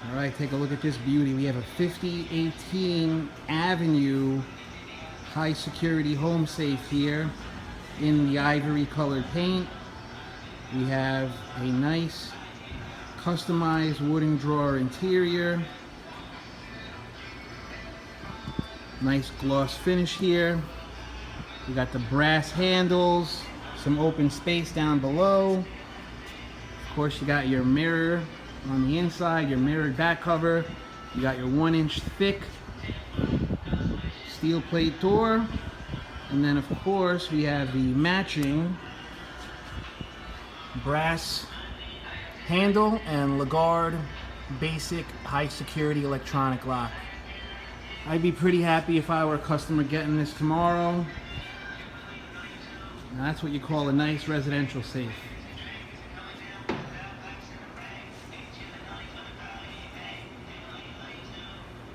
All right, take a look at this beauty. We have a 5018 Avenue high security home safe here in the ivory colored paint. We have a nice customized wooden drawer interior. Nice gloss finish here. We got the brass handles, some open space down below. Of course, you got your mirror on the inside, your mirrored back cover. You got your 1-inch thick steel plate door. And then of course, we have the matching brass handle and Lagarde basic high security electronic lock. I'd be pretty happy if I were a customer getting this tomorrow. Now, that's what you call a nice residential safe.